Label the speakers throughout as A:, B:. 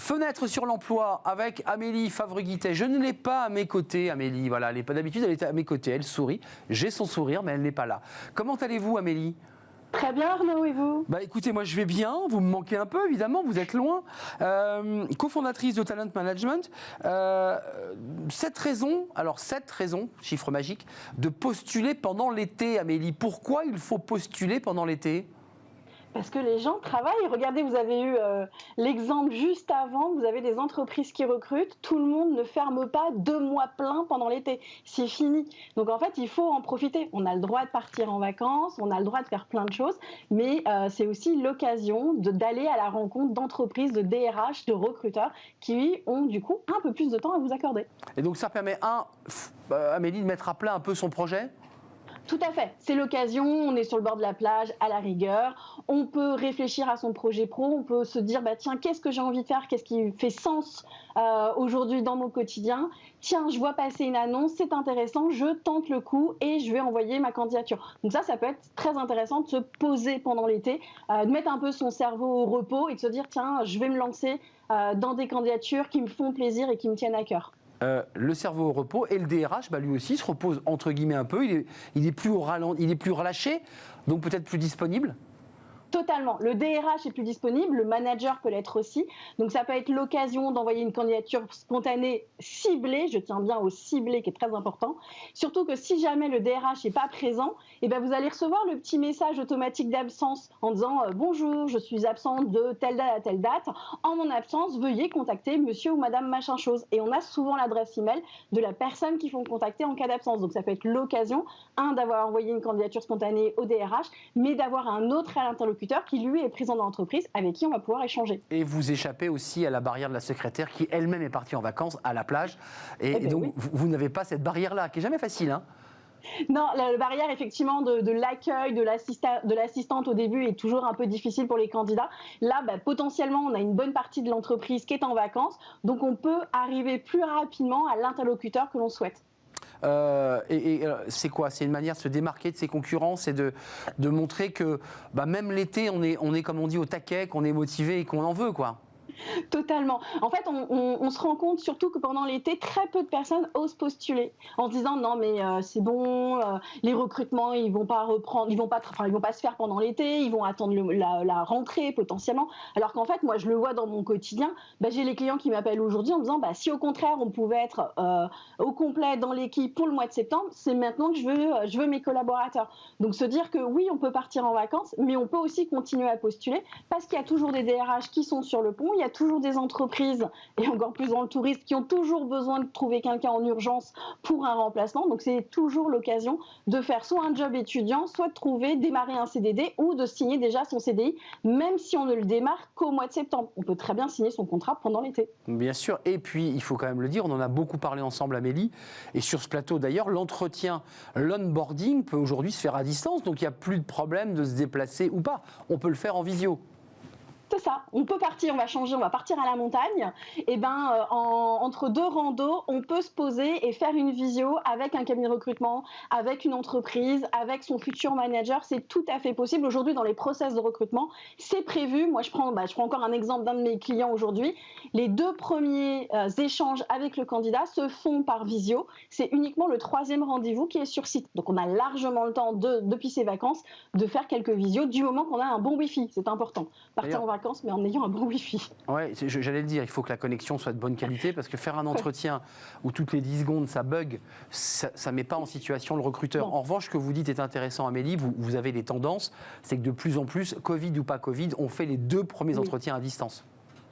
A: Fenêtre sur l'emploi avec Amélie Favre-Guittet. Je ne l'ai pas à mes côtés, Amélie. Voilà, d'habitude, elle est à mes côtés. Elle sourit. J'ai son sourire, mais elle n'est pas là. Comment allez-vous, Amélie ?
B: Très bien, Arnaud, et vous ?
A: Écoutez, moi je vais bien, vous me manquez un peu évidemment, vous êtes loin. Cofondatrice de Talent Management, 7 raisons, chiffre magique, de postuler pendant l'été, Amélie. Pourquoi il faut postuler pendant l'été ?
B: Parce que les gens travaillent. Regardez, vous avez eu l'exemple juste avant, vous avez des entreprises qui recrutent, tout le monde ne ferme pas 2 mois pleins pendant l'été, c'est fini. Donc en fait, il faut en profiter. On a le droit de partir en vacances, on a le droit de faire plein de choses, mais c'est aussi l'occasion d'aller à la rencontre d'entreprises, de DRH, de recruteurs qui ont du coup un peu plus de temps à vous accorder.
A: Et donc ça permet, Amélie, de mettre à plat un peu son projet ?
B: Tout à fait, c'est l'occasion, on est sur le bord de la plage, à la rigueur, on peut réfléchir à son projet pro, on peut se dire tiens, qu'est-ce que j'ai envie de faire, qu'est-ce qui fait sens aujourd'hui dans mon quotidien, tiens, je vois passer une annonce, c'est intéressant, je tente le coup et je vais envoyer ma candidature. Donc ça peut être très intéressant de se poser pendant l'été, de mettre un peu son cerveau au repos et de se dire tiens, je vais me lancer dans des candidatures qui me font plaisir et qui me tiennent à cœur.
A: Le cerveau au repos et le DRH, lui aussi, se repose entre guillemets un peu. Il est plus relâché, donc peut-être plus disponible.
B: Totalement. Le DRH est plus disponible, le manager peut l'être aussi. Donc ça peut être l'occasion d'envoyer une candidature spontanée ciblée, je tiens bien au ciblé qui est très important. Surtout que si jamais le DRH n'est pas présent, vous allez recevoir le petit message automatique d'absence en disant bonjour, je suis absente de telle date à telle date. En mon absence, veuillez contacter monsieur ou madame machin chose. Et on a souvent l'adresse email de la personne qu'il faut contacter en cas d'absence. Donc ça peut être l'occasion, d'avoir envoyé une candidature spontanée au DRH, mais d'avoir un autre interlocuteur qui lui est présent dans l'entreprise avec qui on va pouvoir échanger.
A: Et vous échappez aussi à la barrière de la secrétaire qui elle-même est partie en vacances à la plage. Et donc oui. vous n'avez pas cette barrière-là qui n'est jamais facile, hein ?
B: Non, la barrière effectivement de l'accueil, de l'assistante au début est toujours un peu difficile pour les candidats. Là, potentiellement, on a une bonne partie de l'entreprise qui est en vacances, donc on peut arriver plus rapidement à l'interlocuteur que l'on souhaite.
A: C'est quoi ? C'est une manière de se démarquer de ses concurrents, c'est de montrer que même l'été, on est comme on dit au taquet, qu'on est motivé et qu'on en veut, quoi.
B: Totalement. En fait, on se rend compte surtout que pendant l'été, très peu de personnes osent postuler en se disant non mais c'est bon, les recrutements ils vont pas reprendre, ils vont pas se faire pendant l'été, ils vont attendre la rentrée potentiellement. Alors qu'en fait, moi je le vois dans mon quotidien, j'ai les clients qui m'appellent aujourd'hui en me disant si au contraire on pouvait être au complet dans l'équipe pour le mois de septembre, c'est maintenant que je veux mes collaborateurs. Donc se dire que oui, on peut partir en vacances, mais on peut aussi continuer à postuler parce qu'il y a toujours des DRH qui sont sur le pont. Il y a toujours des entreprises, et encore plus dans le tourisme, qui ont toujours besoin de trouver quelqu'un en urgence pour un remplacement. Donc c'est toujours l'occasion de faire soit un job étudiant, soit de démarrer un CDD ou de signer déjà son CDI, même si on ne le démarre qu'au mois de septembre. On peut très bien signer son contrat pendant l'été.
A: Bien sûr, et puis il faut quand même le dire, on en a beaucoup parlé ensemble, Amélie, et sur ce plateau d'ailleurs, l'onboarding peut aujourd'hui se faire à distance, donc il n'y a plus de problème de se déplacer ou pas. On peut le faire en visio.
B: C'est ça, on peut partir, on va changer, on va partir à la montagne, et entre 2 randos, on peut se poser et faire une visio avec un cabinet de recrutement, avec une entreprise, avec son futur manager, c'est tout à fait possible. Aujourd'hui, dans les process de recrutement, c'est prévu. Moi, je prends encore un exemple d'un de mes clients aujourd'hui. Les 2 premiers échanges avec le candidat se font par visio. C'est uniquement le 3e rendez-vous qui est sur site. Donc, on a largement le temps, depuis ses vacances, de faire quelques visios du moment qu'on a un bon Wi-Fi. C'est important. Partir en vacances, mais en ayant un bon Wi-Fi.
A: Ouais, j'allais le dire, il faut que la connexion soit de bonne qualité parce que faire un entretien où toutes les 10 secondes ça bug, ça ne met pas en situation le recruteur. En revanche, ce que vous dites est intéressant, Amélie, vous avez des tendances, c'est que de plus en plus, Covid ou pas Covid, on fait les 2 premiers entretiens à distance.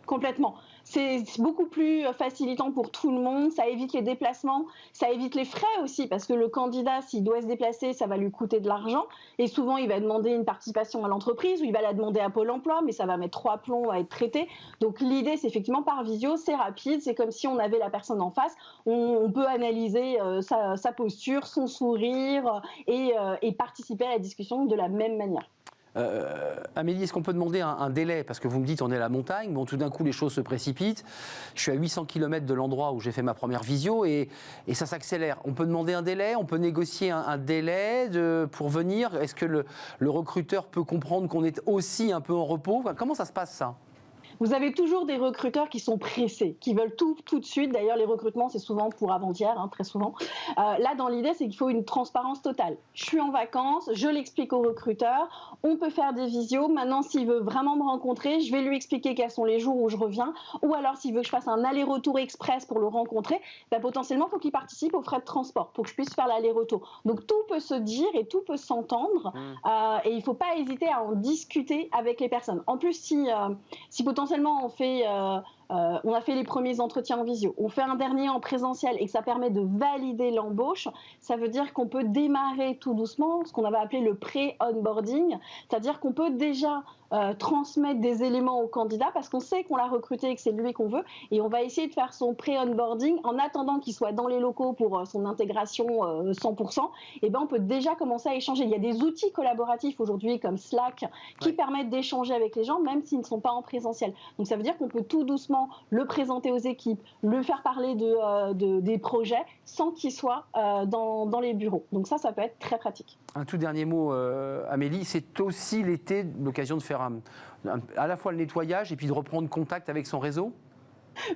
B: Complètement. C'est beaucoup plus facilitant pour tout le monde, ça évite les déplacements, ça évite les frais aussi, parce que le candidat, s'il doit se déplacer, ça va lui coûter de l'argent, et souvent il va demander une participation à l'entreprise, ou il va la demander à Pôle emploi, mais ça va mettre 3 plombs à être traité. Donc l'idée, c'est effectivement par visio, c'est rapide, c'est comme si on avait la personne en face, on peut analyser sa posture, son sourire, et participer à la discussion de la même manière.
A: Amélie, est-ce qu'on peut demander un délai ? Parce que vous me dites on est à la montagne, tout d'un coup les choses se précipitent. Je suis à 800 km de l'endroit où j'ai fait ma première visio et ça s'accélère. On peut demander un délai ? On peut négocier un délai pour venir ? Est-ce que le recruteur peut comprendre qu'on est aussi un peu en repos ? Comment ça se passe ça ?
B: Vous avez toujours des recruteurs qui sont pressés, qui veulent tout de suite. D'ailleurs, les recrutements, c'est souvent pour avant-hier, très souvent. Là, dans l'idée, c'est qu'il faut une transparence totale. Je suis en vacances, je l'explique au recruteur, on peut faire des visios. Maintenant, s'il veut vraiment me rencontrer, je vais lui expliquer quels sont les jours où je reviens. Ou alors, s'il veut que je fasse un aller-retour express pour le rencontrer, potentiellement, il faut qu'il participe aux frais de transport pour que je puisse faire l'aller-retour. Donc, tout peut se dire et tout peut s'entendre. Et il ne faut pas hésiter à en discuter avec les personnes. En plus, si potentiellement on a fait les premiers entretiens en visio, on fait un dernier en présentiel et que ça permet de valider l'embauche, ça veut dire qu'on peut démarrer tout doucement ce qu'on avait appelé le pré-onboarding, c'est-à-dire qu'on peut déjà transmettre des éléments au candidat parce qu'on sait qu'on l'a recruté et que c'est lui qu'on veut, et on va essayer de faire son pré-onboarding en attendant qu'il soit dans les locaux pour son intégration 100%. Et on peut déjà commencer à échanger. Il y a des outils collaboratifs aujourd'hui comme Slack qui permettent d'échanger avec les gens même s'ils ne sont pas en présentiel. Donc ça veut dire qu'on peut tout doucement le présenter aux équipes, le faire parler des projets sans qu'il soit dans les bureaux. Donc ça peut être très pratique.
A: Un tout dernier mot, Amélie, c'est aussi l'été l'occasion de faire à la fois le nettoyage et puis de reprendre contact avec son réseau?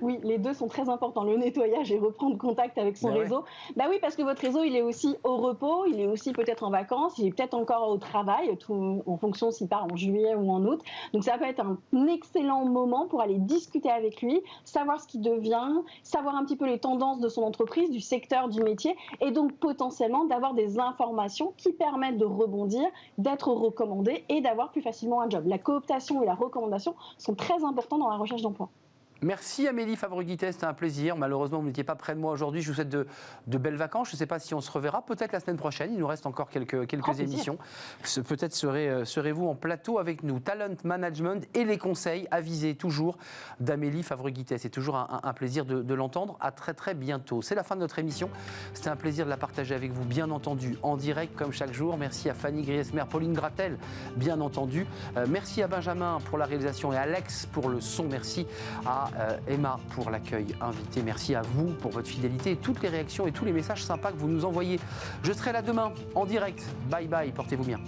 B: Oui, les deux sont très importants, le nettoyage et reprendre contact avec son réseau. Oui, parce que votre réseau, il est aussi au repos, il est aussi peut-être en vacances, il est peut-être encore au travail, tout en fonction s'il part en juillet ou en août. Donc ça peut être un excellent moment pour aller discuter avec lui, savoir ce qu'il devient, savoir un petit peu les tendances de son entreprise, du secteur, du métier, et donc potentiellement d'avoir des informations qui permettent de rebondir, d'être recommandé et d'avoir plus facilement un job. La cooptation et la recommandation sont très importants dans la recherche d'emploi.
A: Merci Amélie Favre-Guittet, c'était un plaisir. Malheureusement, vous n'étiez pas près de moi aujourd'hui. Je vous souhaite de belles vacances. Je ne sais pas si on se reverra, peut-être la semaine prochaine. Il nous reste encore quelques émissions. Peut-être serez-vous en plateau avec nous. Talent management et les conseils avisés toujours d'Amélie Favre-Guittet. C'est toujours un plaisir de l'entendre. À très très bientôt. C'est la fin de notre émission. C'était un plaisir de la partager avec vous, bien entendu, en direct comme chaque jour. Merci à Fanny Griesmer, Pauline Gratel, bien entendu. Merci à Benjamin pour la réalisation et à Alex pour le son. Merci à Emma pour l'accueil invité. Merci à vous pour votre fidélité et toutes les réactions et tous les messages sympas que vous nous envoyez. Je serai là demain en direct. Bye bye, portez-vous bien.